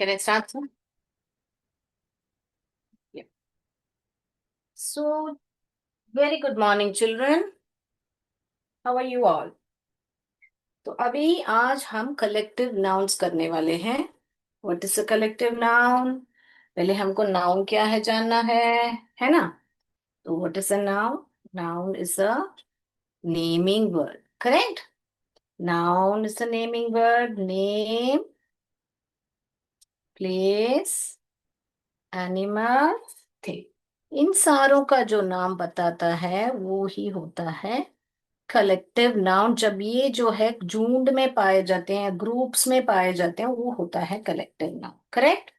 Can I start, sir? Yeah. So, very good morning, children. How are you all? तो अभी आज हम collective nouns करने वाले हैं. What is a collective noun? पहले हमको नाउन क्या है जानना है ना? तो what is a noun? Noun is a naming word. Correct. Noun is a naming word. Name, place, animal, thing. इन सारों का जो नाम बताता है वो ही होता है कलेक्टिव नाउन. जब ये जो है झुंड में पाए जाते हैं, ग्रुप्स में पाए जाते हैं, वो होता है कलेक्टिव नाउन. करेक्ट.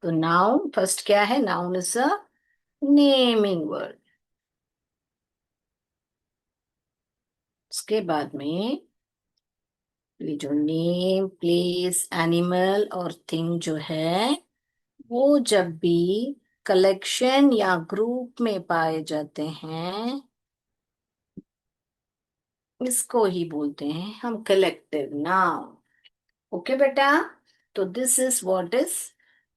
तो नाउन फर्स्ट क्या है? Noun is a naming word. उसके बाद में ये जो नेम, प्लेस, एनिमल और थिंग जो है, वो जब भी कलेक्शन या ग्रुप में पाए जाते हैं, इसको ही बोलते हैं हम कलेक्टिव नाउन. ओके बेटा. तो this is what is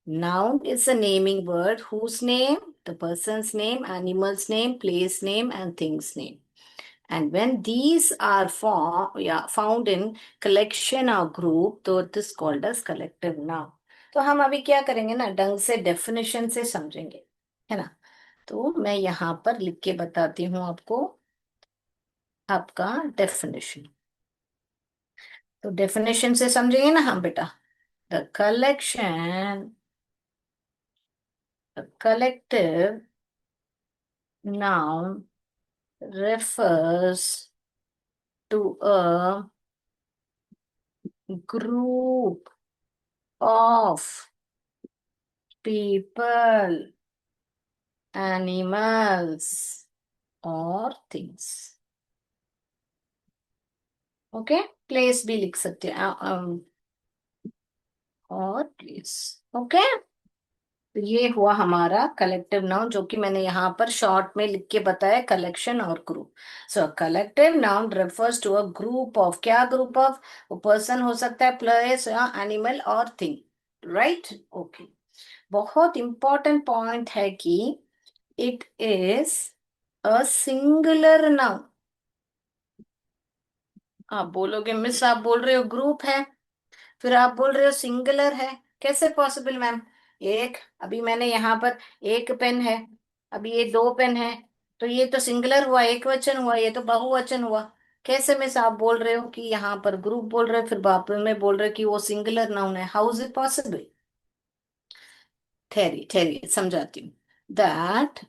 noun. Is a naming word whose name, the person's name, animal's name, place name, and thing's name. And when these are found in collection or group, तो it is called as collective noun. तो हम अभी क्या करेंगे ना, ढंग से definition से समझेंगे, है ना? तो मैं यहाँ पर लिख के बताती हूँ आपको आपका डेफिनेशन. तो डेफिनेशन से समझेंगे ना हम बेटा. The collection, the collective noun refers to a group of people, animals, or things. Okay. Place भी लिख सकते हैं, और प्लेस. ओके. तो ये हुआ हमारा कलेक्टिव नाउन, जो कि मैंने यहाँ पर शॉर्ट में लिख के बताया, कलेक्शन और group. So collective noun refers to a group of. क्या ग्रुप ऑफ? वो पर्सन हो सकता है, प्लेस या एनिमल और थिंग. राइट. ओके. बहुत इंपॉर्टेंट पॉइंट है कि it is a singular noun. आप बोलोगे मिस, आप बोल रहे हो ग्रुप है, फिर आप बोल रहे हो सिंगुलर है. कैसे पॉसिबल मैम? एक, अभी मैंने यहाँ पर एक पेन है, अभी ये दो पेन है, तो ये तो सिंगुलर हुआ, एक वचन हुआ, ये तो बहुवचन हुआ. कैसे मिस आप बोल रहे हो कि यहाँ पर ग्रुप बोल रहे हो, फिर बाद में बोल रहे हो कि वो सिंगुलर नाउन है? How is it possible? ठहरिए ठहरिए, समझाती हूँ. That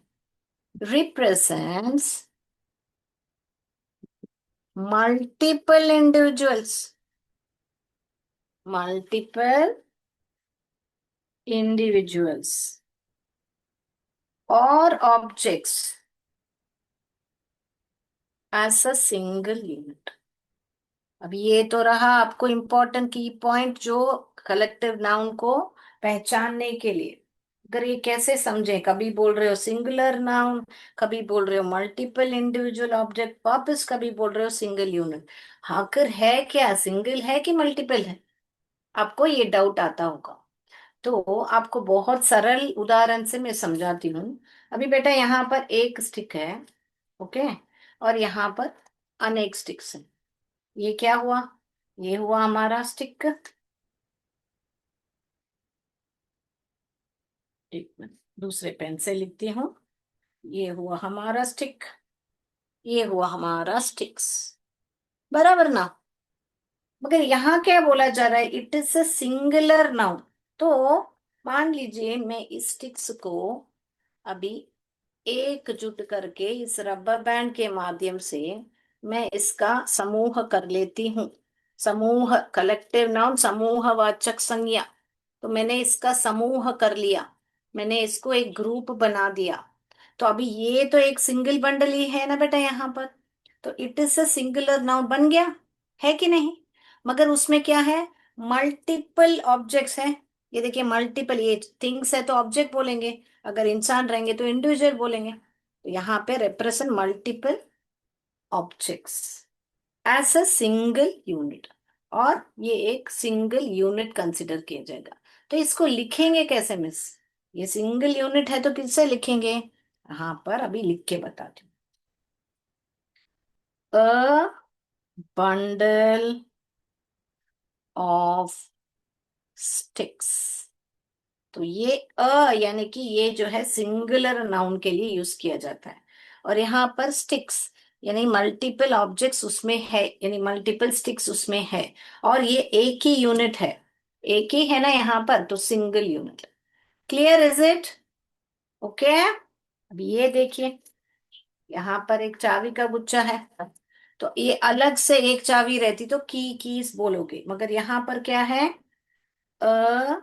represents multiple individuals. Multiple individuals और objects as a single unit. अब ये तो रहा आपको इंपॉर्टेंट की पॉइंट, जो कलेक्टिव नाउन को पहचानने के लिए. अगर ये कैसे समझें, कभी बोल रहे हो सिंगुलर नाउन, कभी बोल रहे हो मल्टीपल इंडिविजुअल ऑब्जेक्ट, वापस कभी बोल रहे हो सिंगल यूनिट. आखिर है क्या, सिंगल है कि मल्टीपल है? आपको ये डाउट आता होगा. तो आपको बहुत सरल उदाहरण से मैं समझाती हूँ. अभी बेटा यहाँ पर एक स्टिक है, ओके, और यहाँ पर अनेक स्टिक्स हैं. ये क्या हुआ? ये हुआ हमारा स्टिक. एक मिनट, दूसरे पेन से लिखती हूँ. ये हुआ हमारा स्टिक, ये हुआ हमारा स्टिक्स. बराबर ना? मगर यहाँ क्या बोला जा रहा है? It is a singular noun. तो मान लीजिए मैं इस स्टिक्स को अभी एकजुट करके इस रबर बैंड के माध्यम से मैं इसका समूह कर लेती हूँ. समूह, कलेक्टिव नाउन, समूहवाचक संज्ञा. तो मैंने इसका समूह कर लिया, मैंने इसको एक ग्रुप बना दिया. तो अभी ये तो एक सिंगल बंडल ही है ना बेटा यहाँ पर. तो it is a singular noun बन गया, है कि नहीं? मगर उसमें क्या है? मल्टीपल ऑब्जेक्ट्स हैं. ये देखिए मल्टीपल, ये थिंग्स है तो ऑब्जेक्ट बोलेंगे, अगर इंसान रहेंगे तो इंडिविजुअल बोलेंगे. तो यहाँ पे represent multiple objects as a single unit. और ये एक सिंगल यूनिट कंसिडर किया जाएगा। तो इसको लिखेंगे कैसे मिस? ये सिंगल यूनिट है तो किससे लिखेंगे? यहाँ पर अभी लिख के बताती हूँ। अ बंडल ऑफ स्टिक्स। तो ये यानी कि ये जो है सिंगुलर नाउन के लिए यूज किया जाता है। और यहाँ पर स्टिक्स यानी मल्टीपल ऑब्जेक्ट्स उसमें है, यानी मल्टीपल स्टिक्स उसमें है। और ये एक ही यूनिट है, एक ही है ना यहाँ पर, तो single unit. Clear is it? Okay. अब ये देखिए, यहाँ पर एक चाबी का गुच्छा है। तो ये अलग से एक चाबी रहती तो कीज बोलोगे, मगर यहाँ पर क्या है? A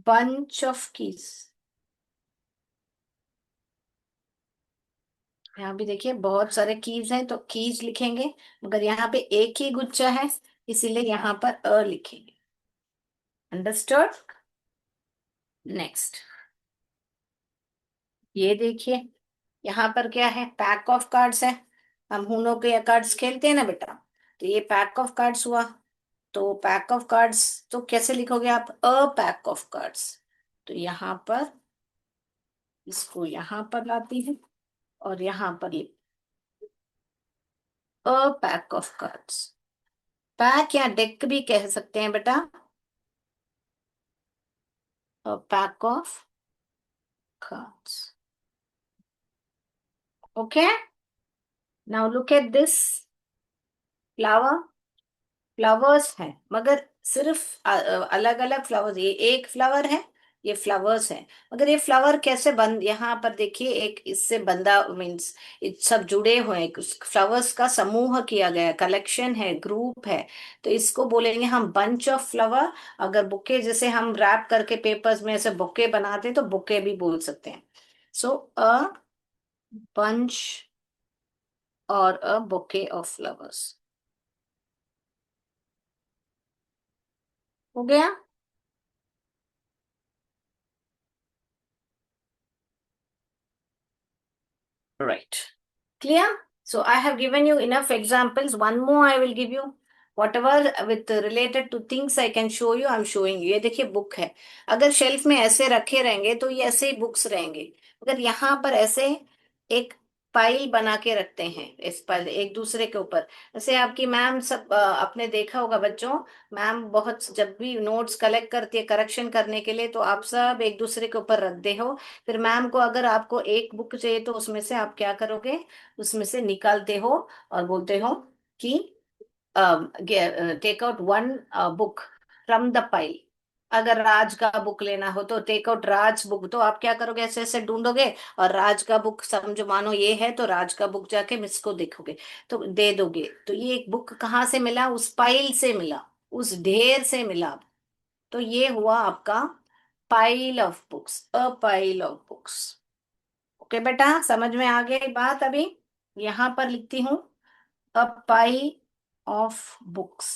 bunch of keys. यहाँ भी देखिए बहुत सारे कीज हैं तो कीज लिखेंगे, मगर यहाँ पे एक ही गुच्छा है, इसीलिए यहाँ पर लिखेंगे। अंडरस्टूड? नेक्स्ट, ये देखिए यहाँ पर क्या है? पैक ऑफ कार्ड्स है। हम हुनो के कार्ड्स खेलते हैं ना बेटा, तो ये पैक ऑफ कार्ड्स हुआ। तो पैक ऑफ कार्ड्स तो कैसे लिखोगे आप? अ पैक ऑफ कार्ड्स। तो यहाँ पर इसको यहाँ पर लाती है और यहाँ पर लिख अ पैक ऑफ कार्ड्स। पैक या डेक भी कह सकते हैं बेटा। A pack of cards. Okay. Now look at this flower. Flowers हैं, मगर सिर्फ अलग अलग फ्लावर्स, ये एक फ्लावर है, ये फ्लावर्स हैं। मगर ये फ्लावर कैसे बंद, यहाँ पर देखिए एक इससे बंधा मीन्स सब जुड़े हुए हैं, फ्लावर्स का समूह किया गया, कलेक्शन है, ग्रुप है। तो इसको बोलेंगे हम बंच ऑफ फ्लावर। अगर बुके जैसे हम रैप करके पेपर्स में ऐसे बुके बनाते हैं तो बुके भी बोल सकते हैं। सो अ बंच और अ बुके ऑफ फ्लावर्स। हो गया? Right. Clear? So I have given you enough examples. One more I will give you. Whatever with related to things I can show you, I'm showing you. ये देखिए book है। अगर shelf में ऐसे रखे रहेंगे तो ये ऐसे ही बुक्स रहेंगे। अगर यहाँ पर ऐसे एक पाइल बना के रखते हैं, इस पाइल एक दूसरे के ऊपर, जैसे आपकी मैम सब आपने देखा होगा बच्चों, मैम बहुत जब भी नोट्स कलेक्ट करती है करेक्शन करने के लिए तो आप सब एक दूसरे के ऊपर रख दे हो। फिर मैम को अगर आपको एक बुक चाहिए तो उसमें से आप क्या करोगे? उसमें से निकालते हो और बोलते हो कि take out one book from the pile. अगर राज का बुक लेना हो तो टेक आउट राज बुक, तो आप क्या करोगे? ऐसे ऐसे ढूंढोगे और राज का बुक समझो, मानो ये है तो राज का बुक जाके मिस को देखोगे तो दे दोगे। तो ये एक बुक कहाँ से मिला? उस पाइल से मिला, उस ढेर से मिला। तो ये हुआ आपका pile of books, a pile of books. Okay बेटा, समझ में आ गई बात? अभी यहां पर लिखती हूँ अ पाइल ऑफ बुक्स।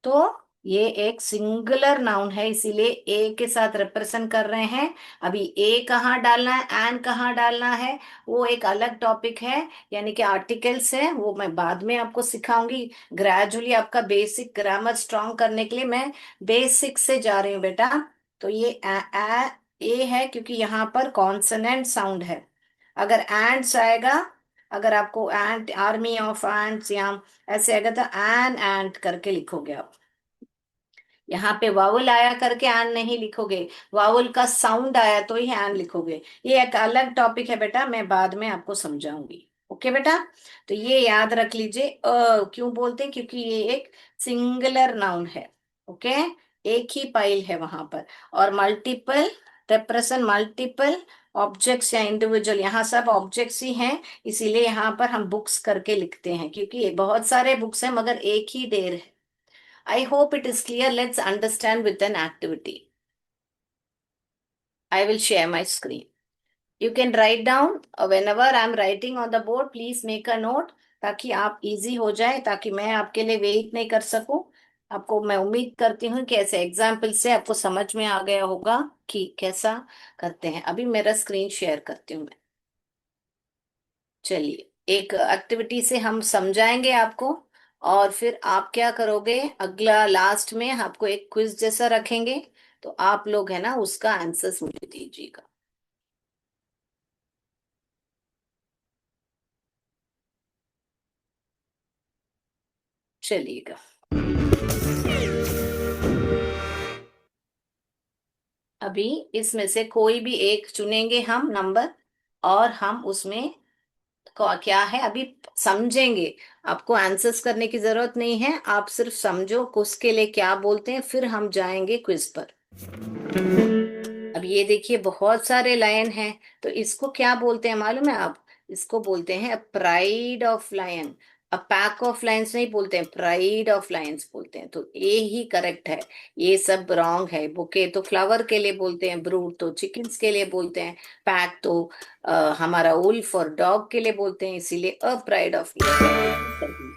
तो ये एक सिंगुलर नाउन है, इसीलिए ए के साथ रिप्रेजेंट कर रहे हैं। अभी ए कहाँ डालना है, एन कहाँ डालना है, वो एक अलग टॉपिक है, यानी कि आर्टिकल्स है, वो मैं बाद में आपको सिखाऊंगी। ग्रेजुअली आपका बेसिक ग्रामर स्ट्रांग करने के लिए मैं बेसिक से जा रही हूँ बेटा। तो ये ए है क्योंकि यहाँ पर कॉन्सोनेंट साउंड है। अगर एंड्स आएगा, अगर आपको एंट आर्मी ऑफ एंट्स या ऐसे आएगा तो एन एंट करके लिखोगे आप। यहाँ पे वावल आया करके एन नहीं लिखोगे, वावल का साउंड आया तो ही एन लिखोगे। ये एक अलग टॉपिक है बेटा, मैं बाद में आपको समझाऊंगी। ओके बेटा? तो ये याद रख लीजिए, क्यों बोलते हैं? क्योंकि ये एक सिंगुलर नाउन है। ओके, एक ही पाइल है वहां पर, और मल्टीपल रिप्रेजेंट मल्टीपल ऑब्जेक्ट्स या इंडिविजुअल, यहाँ सब ऑब्जेक्ट्स ही हैं। इसीलिए यहाँ पर हम बुक्स करके लिखते हैं, क्योंकि बहुत सारे बुक्स हैं मगर एक ही ढेर है। I hope it is clear. Let's understand with an activity. I will share my screen. You can write down whenever I am writing on the board, please make a note ताकि आप easy हो जाए, ताकि मैं आपके लिए wait नहीं कर सकूं। आपको मैं उम्मीद करती हूँ कि ऐसे एग्जाम्पल से आपको समझ में आ गया होगा कि कैसा करते हैं। अभी मेरा स्क्रीन शेयर करती हूँ मैं। चलिए, एक एक्टिविटी से हम समझाएंगे आपको, और फिर आप क्या करोगे, अगला लास्ट में आपको एक क्विज जैसा रखेंगे, तो आप लोग है ना उसका आंसर्स मुझे दीजिएगा। चलिएगा। अभी इसमें से कोई भी एक चुनेंगे हम नंबर, और हम उसमें क्या है अभी समझेंगे। आपको आंसर्स करने की जरूरत नहीं है, आप सिर्फ समझो कि उसके लिए क्या बोलते हैं, फिर हम जाएंगे क्विज पर। अब ये देखिए बहुत सारे लायन हैं, तो इसको क्या बोलते हैं मालूम है आप? इसको बोलते हैं pride of lion. A pack of lions नहीं बोलते हैं, प्राइड ऑफ लायंस बोलते हैं, तो ये ही करेक्ट है। ये सब रॉन्ग है। बुके तो फ्लावर के लिए बोलते हैं, ब्रूड तो चिकन्स के लिए बोलते हैं, पैक तो हमारा उल्फ और डॉग के लिए बोलते हैं, इसीलिए a pride of lion.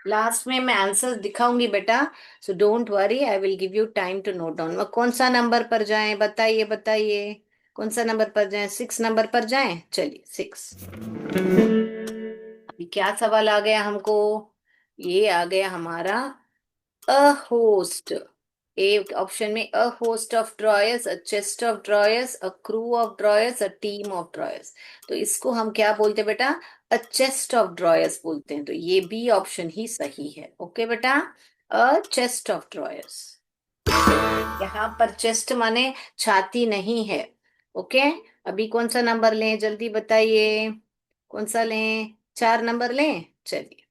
Last में मैं आंसर दिखाऊंगी बेटा, so don't worry, I will give you time to note down. कौन सा नंबर पर जाएं, बताइए बताइए। कौन सा नंबर पर जाएं? 6 नंबर पर जाएं, चलिए 6। अभी क्या सवाल आ गया हमको? ये आ गया हमारा अ होस्ट। एक ऑप्शन में a host of drawers, a chest of drawers, a crew of drawers, a team of drawers. तो इसको हम क्या बोलते हैं बेटा? अ चेस्ट ऑफ ड्रॉयर्स बोलते हैं, तो ये बी ऑप्शन ही सही है। ओके बेटा, अ चेस्ट ऑफ ड्रॉयर्स। यहाँ पर चेस्ट माने छाती नहीं है। ओके। अभी कौन सा नंबर लें, जल्दी बताइए। कौन सा लें? 4 नंबर लें, चलिए।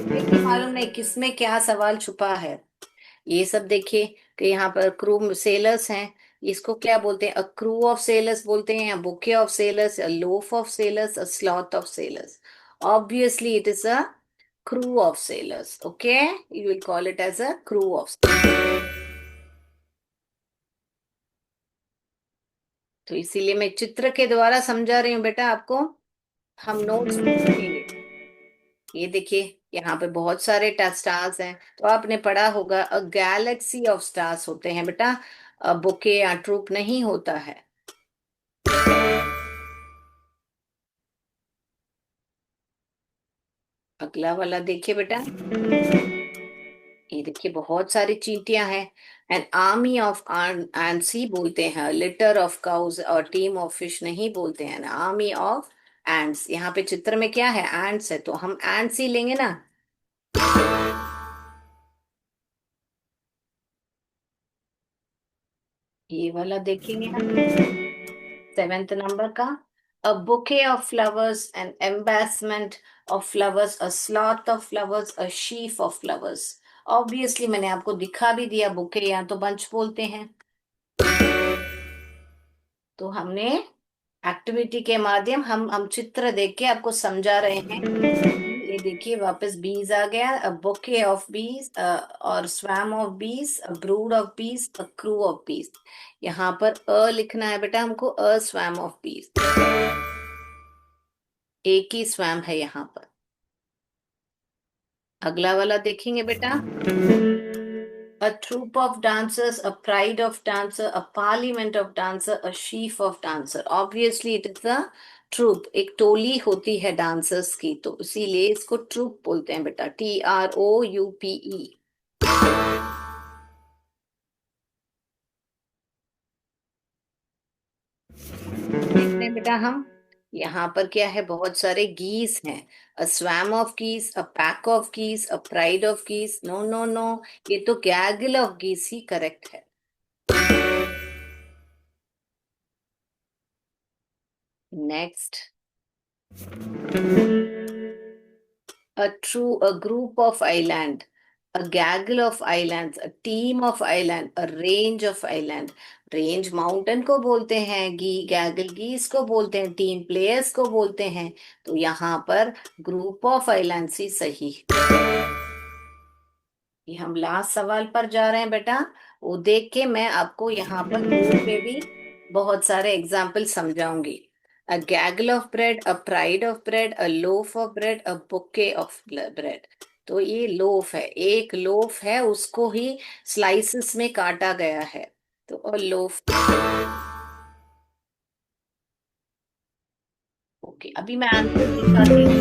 देखिए मालूम नहीं किसमें क्या सवाल छुपा है। ये सब देखिए कि यहाँ पर क्रू सेलर्स हैं, इसको क्या बोलते हैं? अ क्रू ऑफ सेलर्स बोलते हैं, या बुके ऑफ सेलर्स, या loaf of sailors, a sloth of sailors. Obviously it is a crew of sailors. Okay, you will call it as a crew of. तो इसीलिए मैं चित्र के द्वारा समझा रही हूँ बेटा आपको। हम नोट्स भी लिखेंगे। ये देखिए यहाँ पे बहुत सारे स्टार्स हैं, तो आपने पढ़ा होगा अ गैलेक्सी ऑफ स्टार्स होते हैं बेटा, बुके या ट्रूप नहीं होता है। अगला वाला देखिए बेटा। ये देखिए बहुत सारी चींटियां हैं। एन आर्मी ऑफ एंसी बोलते हैं, लिटर ऑफ काउज और टीम ऑफ फिश नहीं बोलते हैं, आर्मी ऑफ एंड्स। यहाँ पे चित्र में क्या है? एंड्स है, तो हम एंड्स ही लेंगे ना। ये वाला देखेंगे हम, 7th नंबर का। A bouquet of flowers, an embarrassment of flowers, a sloth of flowers, a sheaf of flowers. Obviously मैंने आपको दिखा भी दिया, बुके या तो बंच बोलते हैं। तो हमने एक्टिविटी के माध्यम हम चित्र देख के आपको समझा रहे हैं। ये देखिए वापस बीज आ गया, अ बुके ऑफ बीज, और स्वैम ऑफ बीज, अ ब्रूड ऑफ बीज, अ क्रू ऑफ बीज। यहाँ पर अ लिखना है बेटा हमको, अ स्वैम ऑफ बीज। एक ही स्वैम है यहाँ पर। अगला वाला देखेंगे बेटा। A troop of dancers, a pride of dancer, a parliament of dancer, a sheaf of dancer. Obviously it is a troop, एक टोली होती है डांसर्स की, तो इसीलिए इसको ट्रूप बोलते हैं बेटा, TROUPE। देखते हैं बेटा हम, यहाँ पर क्या है? बहुत सारे गीस हैं। अ स्वैम ऑफ गीस, अ पैक ऑफ गीस, अ प्राइड ऑफ गीस। नो नो नो, ये तो गैगल ऑफ गीस ही करेक्ट है। Next. A group of island, a gaggle of islands, a team of island, a range of island। Range mountain को बोलते हैं, गी गैगल गीस को बोलते हैं, टीम प्लेयर्स को बोलते हैं, तो यहाँ पर ग्रुप ऑफ आइलैंड्स ही सही। ये हम लास्ट सवाल पर जा रहे हैं बेटा। वो देख के मैं आपको यहाँ पर बोर्ड पे भी बहुत सारे एग्जाम्पल समझाऊंगी। A gaggle of bread, a pride of bread, a loaf of bread, a bouquet of bread. तो ये लोफ है, एक लोफ है, उसको ही स्लाइसेस में काटा गया है, तो अ लोफ। ओके, अभी मैं आंसर दिखाती हूँ।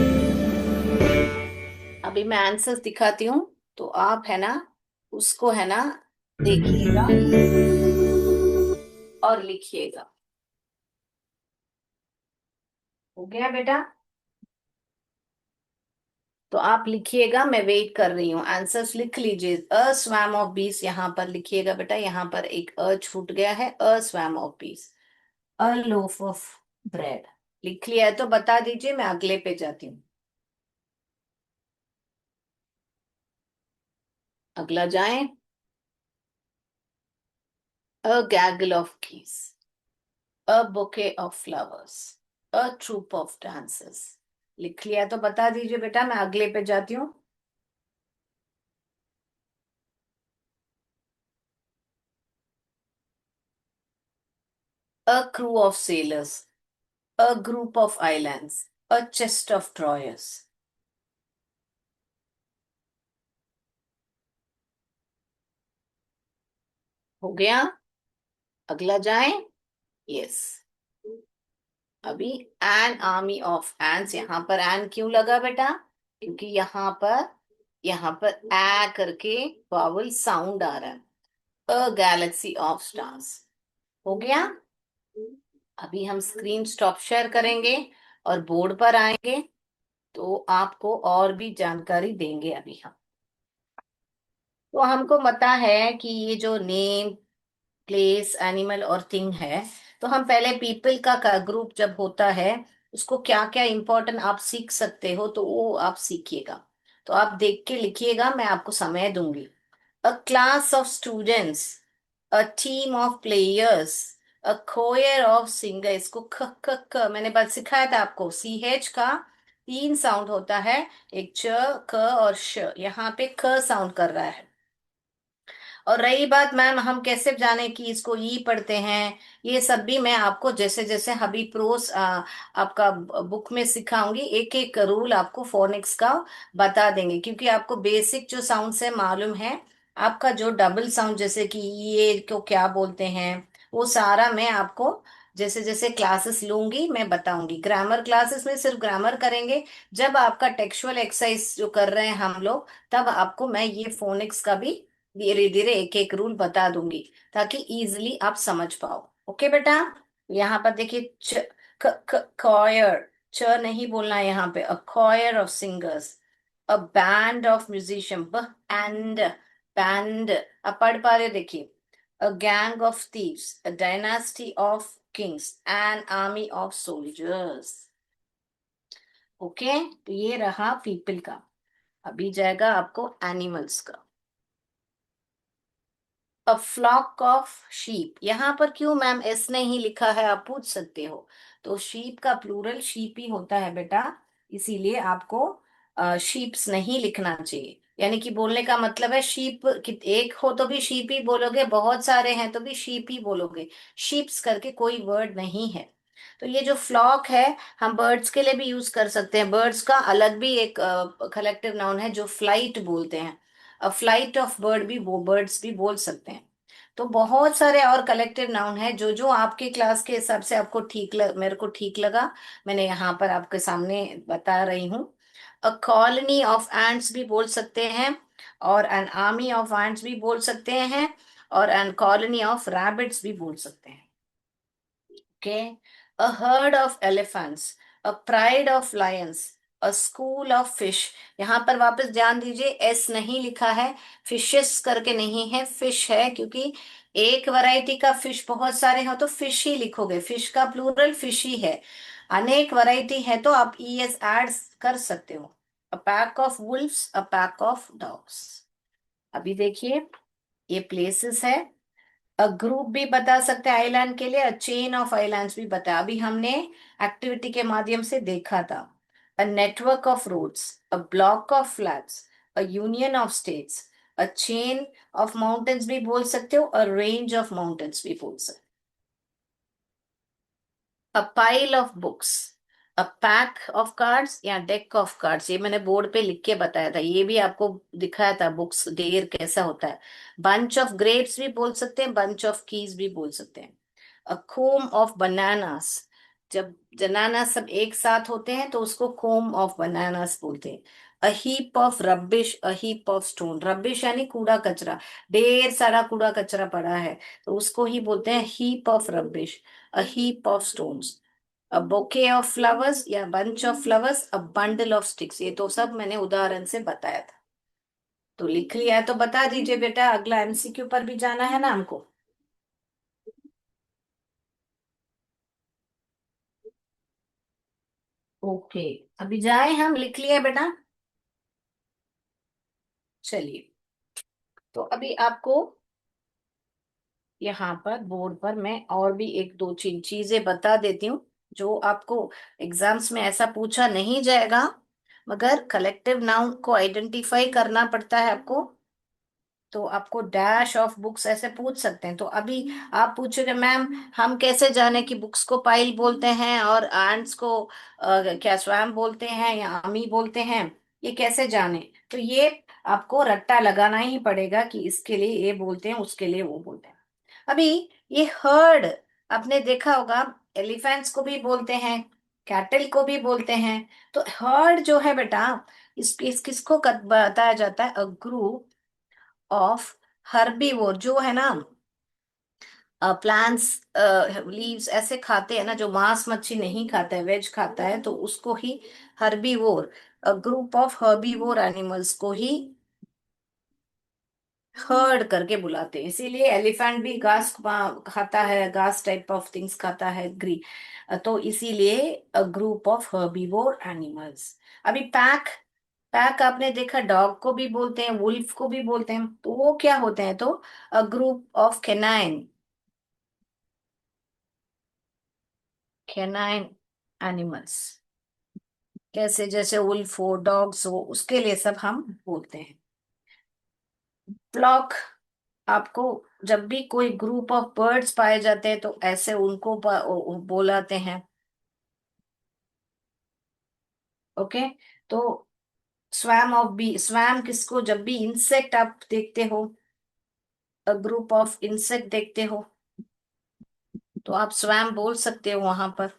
अभी मैं आंसर्स दिखाती हूँ, तो आप है ना उसको है ना देखिएगा और लिखिएगा। हो गया बेटा? तो आप लिखिएगा, मैं वेट कर रही हूँ। आंसर्स लिख लीजिए। अ स्वैम ऑफ बीस यहाँ पर लिखिएगा बेटा, यहाँ पर एक अ छूट गया है। अ स्वैम ऑफ बीस। अ लोफ ऑफ ब्रेड। लिख लिया है तो बता दीजिए, मैं अगले पे जाती हूँ। अगला जाएं। A gaggle of geese, a bouquet of flowers, a troop of dancers. लिख लिया तो बता दीजिए बेटा, मैं अगले पे जाती हूँ। A crew of sailors, a group of islands, a chest of drawers। हो गया? अगला जाएं। यस। अभी एन आर्मी ऑफ एंड्स, यहाँ पर एन क्यों लगा बेटा? क्योंकि यहाँ पर ए करके वावल साउंड आ रहा है। अ गैलेक्सी ऑफ स्टार्स। हो गया? अभी हम स्क्रीन स्टॉप शेयर करेंगे और बोर्ड पर आएंगे, तो आपको और भी जानकारी देंगे अभी हम। तो हमको पता है कि ये जो नेम, प्लेस, एनिमल और थिंग है, तो हम पहले पीपल का ग्रुप जब होता है, उसको क्या क्या इंपॉर्टेंट आप सीख सकते हो, तो वो आप सीखिएगा। तो आप देख के लिखिएगा, मैं आपको समय दूंगी। A class of students, a team of players, a choir of singer. इसको ख ख ख मैंने बात सिखाया था आपको। सी एच का तीन साउंड होता है, एक च, क और श। यहाँ पे ख साउंड कर रहा है। और रही बात मैम हम कैसे जाने कि इसको ई पढ़ते हैं, ये सब भी मैं आपको जैसे जैसे हबी प्रोस आपका बुक में सिखाऊंगी, एक एक रूल आपको फोनिक्स का बता देंगे। क्योंकि आपको बेसिक जो साउंड से मालूम है, आपका जो डबल साउंड जैसे कि ये को क्या बोलते हैं, वो सारा मैं आपको जैसे जैसे क्लासेस लूंगी मैं बताऊंगी। ग्रामर क्लासेस में सिर्फ ग्रामर करेंगे। जब आपका टेक्सचुअल एक्सरसाइज जो कर रहे हैं हम लोग, तब आपको मैं ये फोनिक्स का भी धीरे धीरे एक एक रूल बता दूंगी, ताकि इजीली आप समझ पाओ। ओके बेटा? यहाँ पर देखिए, कॉयर, च नहीं बोलना है यहाँ पे। A choir of singers, a band of musician, ब एंड बैंड। आप पढ़ पा रहे हो? देखिए, a gang of thieves, a dynasty of kings, an army of soldiers. Okay, तो ये रहा पीपल का। अभी जाएगा आपको एनिमल्स का। A flock of sheep. यहाँ पर क्यों मैम एस नहीं लिखा है, आप पूछ सकते हो। तो शीप का प्लूरल शीप ही होता है बेटा, इसीलिए आपको शीप्स नहीं लिखना चाहिए। यानी कि बोलने का मतलब है शीप, एक हो तो भी शीप ही बोलोगे, बहुत सारे हैं तो भी शीप ही बोलोगे। शीप्स करके कोई वर्ड नहीं है। तो ये जो फ्लॉक है, हम बर्ड्स के लिए भी यूज कर सकते हैं। बर्ड्स का अलग भी एक कलेक्टिव नाउन है जो फ्लाइट बोलते हैं। फ्लाइट ऑफ बर्ड भी वो बर्ड्स भी बोल सकते हैं। तो बहुत सारे और कलेक्टिव नाउन है, जो जो आपके क्लास के हिसाब से आपको मेरे को ठीक लगा, मैंने यहाँ पर आपके सामने बता रही हूँ। अ कॉलोनी ऑफ एंट्स भी बोल सकते हैं, और एन आर्मी ऑफ एंट्स भी बोल सकते हैं, और एन कॉलोनी ऑफ रैबिट्स भी बोल सकते हैं। Okay. A herd of elephants, a pride of lions, a school of fish। यहाँ पर वापस ध्यान दीजिए, एस नहीं लिखा है, फिशेस करके नहीं है, फिश है। क्योंकि एक वैरायटी का फिश बहुत सारे हो तो फिश ही लिखोगे, फिश का प्लूरल फिश ही है। अनेक वैरायटी है तो आप ई एस ऐड कर सकते हो। अ pack of wolves, a pack of dogs. अभी देखिए, ये प्लेसेस है। अ ग्रुप भी बता सकते हैं आइलैंड के लिए, अ चेन ऑफ आइलैंड्स भी बता, अभी हमने एक्टिविटी के माध्यम से देखा था। A network of roads, a block of flats, a union of states, a chain of mountains भी बोल सकते हो, अ रेंज ऑफ माउंटेन्स भी बोल सकते हो। A pile of books, a pack of cards या डेक ऑफ कार्ड्स, ये मैंने बोर्ड पे लिख के बताया था, ये भी आपको दिखाया था बुक्स ढेर कैसा होता है। बंच ऑफ ग्रेप्स भी बोल सकते हैं, बंच ऑफ कीज भी बोल सकते हैं। अ कोम ऑफ बनानास, जब बनाना सब एक साथ होते हैं तो उसको कोम ऑफ बनानास बोलते हैं। अ heap of rubbish, a heap of stone. Rubbish यानी कूड़ा कचरा, ढेर सारा कूड़ा कचरा पड़ा है, तो उसको ही बोलते हैं heap of rubbish, a heap of stones. A bouquet of flowers या bunch of flowers, a bundle of sticks. ये तो सब मैंने उदाहरण से बताया था। तो लिख लिया है तो बता दीजिए बेटा, अगला एमसीक्यू पर भी जाना है ना हमको। ओके, अभी जाए हम, लिख लिया है बेटा। चलिए, तो अभी आपको यहाँ पर बोर्ड पर मैं और भी एक दो चीजें बता देती हूँ, जो आपको एग्जाम्स में ऐसा पूछा नहीं जाएगा, मगर कलेक्टिव नाउन को आइडेंटिफाई करना पड़ता है आपको। तो आपको डैश ऑफ बुक्स ऐसे पूछ सकते हैं। तो अभी आप पूछोगे मैम, हम कैसे जाने कि बुक्स को पाइल बोलते हैं और एंड्स को क्या स्वयं बोलते हैं या अमी बोलते हैं, ये कैसे जाने? तो ये आपको रट्टा लगाना ही पड़ेगा कि इसके लिए ये बोलते हैं, उसके लिए वो बोलते हैं। अभी ये हर्ड, आपने देखा होगा, एलिफेंट्स को भी बोलते हैं, कैटल को भी बोलते हैं। तो हर्ड जो है बेटा, किसको बताया जाता है? अ ग्रुप ऑफ हर्बीवोर, जो है ना प्लांट्स, लीव्स ऐसे खाते हैं ना, जो मांस मच्छी नहीं खाता है, वेज खाता है, तो उसको ही herbivore, group of herbivore animals को ही हर्ड करके बुलाते हैं। इसीलिए एलिफेंट भी घास खाता है, घास टाइप ऑफ थिंग्स खाता है, ग्री। तो इसीलिए ग्रुप ऑफ हर्बीवोर एनिमल्स। अभी पैक, पैक आपने देखा, डॉग को भी बोलते हैं, वुल्फ को भी बोलते हैं, तो वो क्या होते हैं? तो group of canine, canine animals. कैसे? जैसे वुल्फ हो, डॉग्स हो, उसके लिए सब हम बोलते हैं। फ्लॉक, आपको जब भी कोई ग्रुप ऑफ बर्ड्स पाए जाते हैं तो ऐसे उनको बोलाते हैं। ओके, तो स्वैम ऑफ बी, स्वैम किसको? जब भी इंसेक्ट आप देखते हो, ग्रुप ऑफ इंसेक्ट देखते हो, तो आप स्वैम बोल सकते हो वहां पर।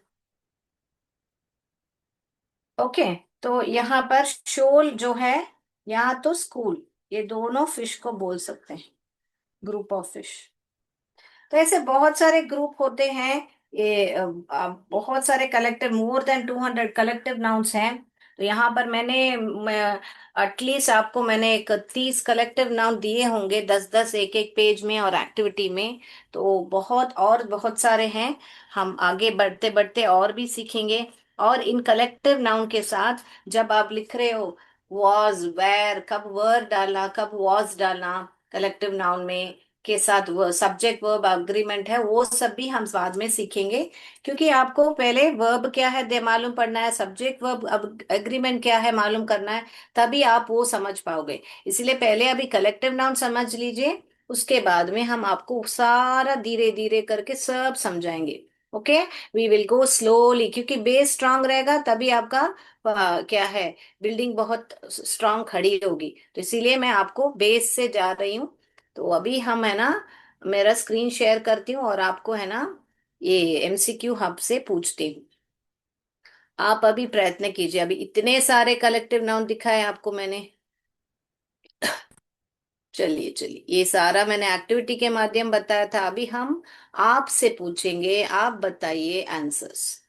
ओके, तो यहाँ पर शोल जो है, या तो स्कूल, ये दोनों फिश को बोल सकते हैं, ग्रुप ऑफ फिश। तो ऐसे बहुत सारे ग्रुप होते हैं। ये बहुत सारे collective, more than 200 collective nouns हैं। तो यहाँ पर मैंने एटलीस्ट आपको मैंने 31 कलेक्टिव नाउन दिए होंगे, 10-10 एक एक पेज में और एक्टिविटी में। तो बहुत और बहुत सारे हैं, हम आगे बढ़ते बढ़ते और भी सीखेंगे। और इन कलेक्टिव नाउन के साथ जब आप लिख रहे हो, वॉज, वेर, कब वर्ड डालना, कब वॉज डालना कलेक्टिव नाउन में, के साथ वो सब्जेक्ट वर्ब अग्रीमेंट है, वो सब भी हम बाद में सीखेंगे। क्योंकि आपको पहले वर्ब क्या है दे मालूम पड़ना है, सब्जेक्ट वर्ब अग्रीमेंट क्या है मालूम करना है, तभी आप वो समझ पाओगे। इसलिए पहले अभी कलेक्टिव नाउन समझ लीजिए, उसके बाद में हम आपको सारा धीरे धीरे करके सब समझाएंगे। Okay, we will go slowly, क्योंकि बेस स्ट्रांग रहेगा तभी आपका क्या है, बिल्डिंग बहुत स्ट्रांग खड़ी होगी। तो इसीलिए मैं आपको बेस से जा रही हूँ। तो अभी हम है ना, मेरा स्क्रीन शेयर करती हूँ और आपको है ना ये एमसीक्यू हब से पूछती हूँ। आप अभी प्रयत्न कीजिए, अभी इतने सारे कलेक्टिव नाउन दिखाए आपको मैंने। चलिए चलिए, ये सारा मैंने एक्टिविटी के माध्यम बताया था, अभी हम आपसे पूछेंगे, आप बताइए answers.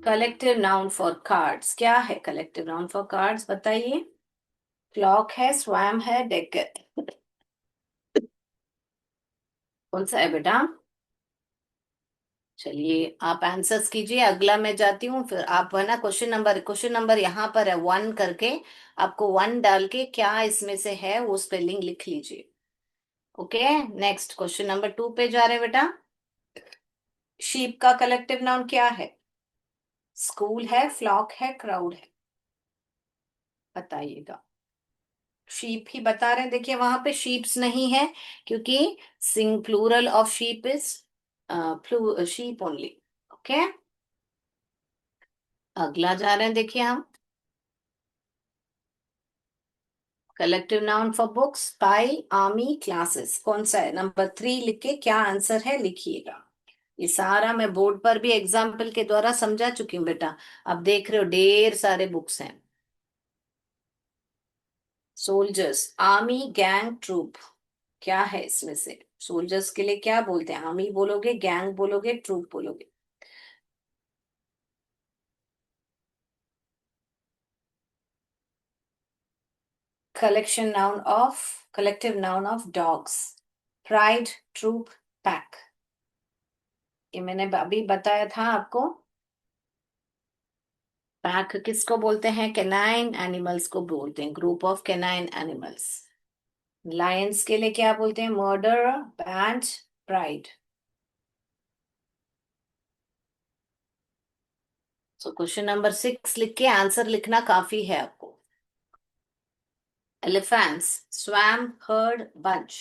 Collective noun for cards क्या है? कलेक्टिव नाउन फॉर कार्ड्स बताइए। क्लॉक है, स्वैम है, डेकर। कौन सा है बेटा? चलिए आप आंसर्स कीजिए, अगला मैं जाती हूँ, फिर आप है ना क्वेश्चन नंबर यहाँ पर है 1 करके, आपको 1 डाल के क्या इसमें से है वो स्पेलिंग लिख लीजिए। ओके, नेक्स्ट क्वेश्चन नंबर 2 पे जा रहे हैं बेटा। शीप का कलेक्टिव नाउन क्या है? स्कूल है, फ्लॉक है, क्राउड है, बताइएगा। शीप ही बता रहे हैं, देखिए वहां पे शीप्स नहीं है, क्योंकि sing plural of sheep is sheep only. Okay, अगला जा रहे हैं, देखिए हम collective noun for books, spy, army, classes, कौन सा है? नंबर 3 लिख के क्या आंसर है लिखिएगा। ये सारा मैं बोर्ड पर भी एग्जाम्पल के द्वारा समझा चुकी हूँ बेटा। अब देख रहे हो ढेर सारे बुक्स हैं। सोल्जर्स, आर्मी, गैंग, ट्रूप, क्या है इसमें से? सोल्जर्स के लिए क्या बोलते हैं? आर्मी बोलोगे, गैंग बोलोगे, ट्रूप बोलोगे? Collection noun of, collective noun of dogs. Pride, troop, pack. ये मैंने अभी बताया था आपको। पैक किसको बोलते हैं? कैनाइन एनिमल्स को बोलते हैं, group of canine animals. Lions के लिए क्या बोलते हैं? Murder, band, pride. So question number 6 लिख के आंसर लिखना काफी है आपको। Elephants, swum, heard, bunch.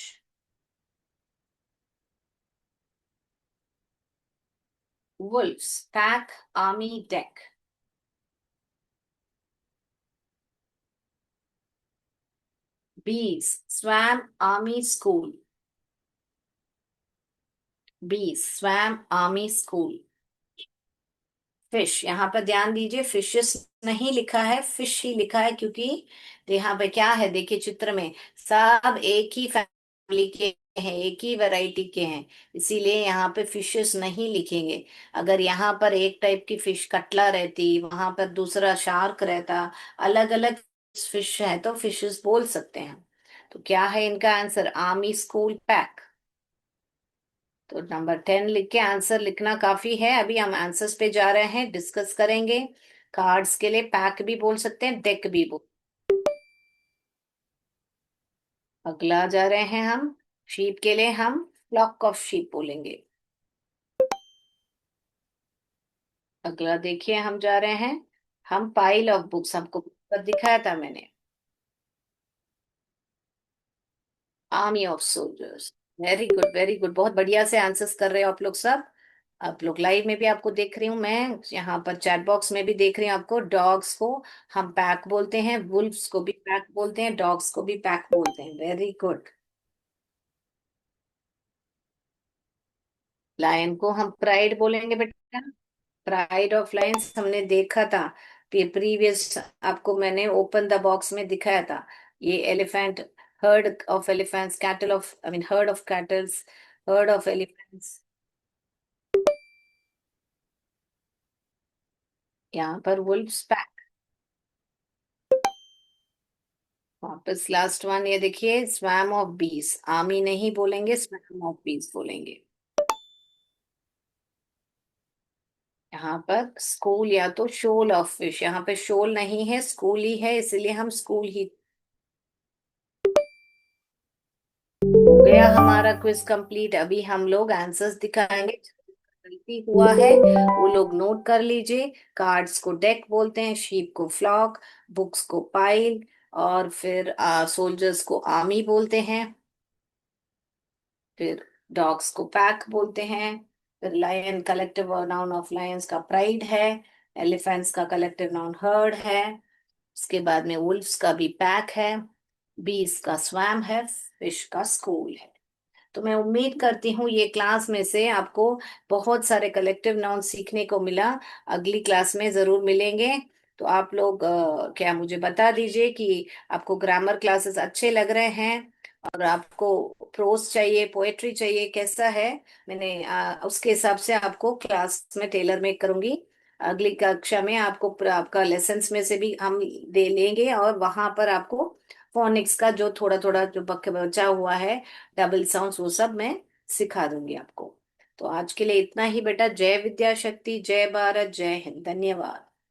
Wolves, pack, army, deck. बीस, स्वैम, आर्मी, स्कूल। बीस, स्वैम, आर्मी, स्कूल। फिश, यहाँ पर ध्यान दीजिए, फिशेस नहीं लिखा है, फिश ही लिखा है, क्योंकि यहाँ पे क्या है देखिए चित्र में, सब एक ही फैमिली के हैं, एक ही वैरायटी के हैं, इसीलिए यहाँ पे फिशेस नहीं लिखेंगे। अगर यहाँ पर एक टाइप की फिश कटला रहती, वहां पर दूसरा शार्क रहता, अलग अलग फिश है तो फिशेस बोल सकते हैं। तो क्या है इनका आंसर? Army, school, pack. तो नंबर 10 लिख के आंसर लिखना काफी है। अभी हम आंसर्स पे जा रहे हैं, डिस्कस करेंगे। कार्ड्स के लिए पैक भी बोल सकते हैं, डेक भी बोल। अगला जा रहे हैं हम। शीप के लिए हम फ्लॉक ऑफ शीप बोलेंगे। अगला देखिए हम जा रहे हैं, हम पाइल ऑफ बुक्स, हमको ऊपर दिखाया था मैंने। Army of soldiers. Very good, very good, बहुत बढ़िया से आंसर्स कर रहे हो आप लोग सब। आप लोग लाइव में भी आपको देख रही हूँ मैं, यहाँ पर चैट बॉक्स में भी देख रही हूँ आपको। डॉग्स को हम पैक बोलते हैं, वुल्फ्स को भी पैक बोलते हैं, डॉग्स को भी पैक बोलते हैं। Very good. लायन को हम प्राइड बोलेंगे बेटा। प्राइड ऑफ लायंस हमने देखा था, प्रीवियस आपको मैंने ओपन द बॉक्स में दिखाया था। ये elephant, heard of elephants, cattle of, I mean heard of kettles, heard of elephants. यहाँ पर वुल्फ्स पैक। वापस लास्ट वन ये देखिए, स्वैम ऑफ बीस, आर्मी नहीं बोलेंगे, स्वैम ऑफ बीस बोलेंगे। यहाँ पर स्कूल या तो शोल ऑफ फिश, यहाँ पे शोल नहीं है, स्कूल ही है, इसलिए हम स्कूल ही। हो गया हमारा क्विज कंप्लीट। अभी हम लोग आंसर्स दिखाएंगे। गलती हुआ है वो लोग नोट कर लीजिए। कार्ड्स को डेक बोलते हैं, शीप को फ्लॉक, बुक्स को पाइल, और फिर सोल्जर्स को आर्मी बोलते हैं, फिर डॉग्स को पैक बोलते हैं, फिर lion collective noun of lions का प्राइड है, एलिफेंट्स का कलेक्टिव नाउन हर्ड है, उसके बाद में वुल्फ्स का भी पैक है, बीस का स्वैम है, फिश का स्कूल है। तो मैं उम्मीद करती हूँ ये क्लास में से आपको बहुत सारे कलेक्टिव नाउन सीखने को मिला। अगली क्लास में जरूर मिलेंगे। तो आप लोग क्या मुझे बता दीजिए कि आपको ग्रामर क्लासेस अच्छे लग रहे हैं, और आपको प्रोज चाहिए, पोएट्री चाहिए, कैसा है? मैंने उसके हिसाब से आपको क्लास में टेलर मेक करूंगी। अगली कक्षा में आपको आपका लेसन्स में से भी हम दे लेंगे, और वहां पर आपको फोनिक्स का जो थोड़ा थोड़ा जो बचा हुआ है, डबल साउंड्स, वो सब मैं सिखा दूंगी आपको। तो आज के लिए इतना ही बेटा। जय विद्या शक्ति, जय भारत, जय हिंद, धन्यवाद।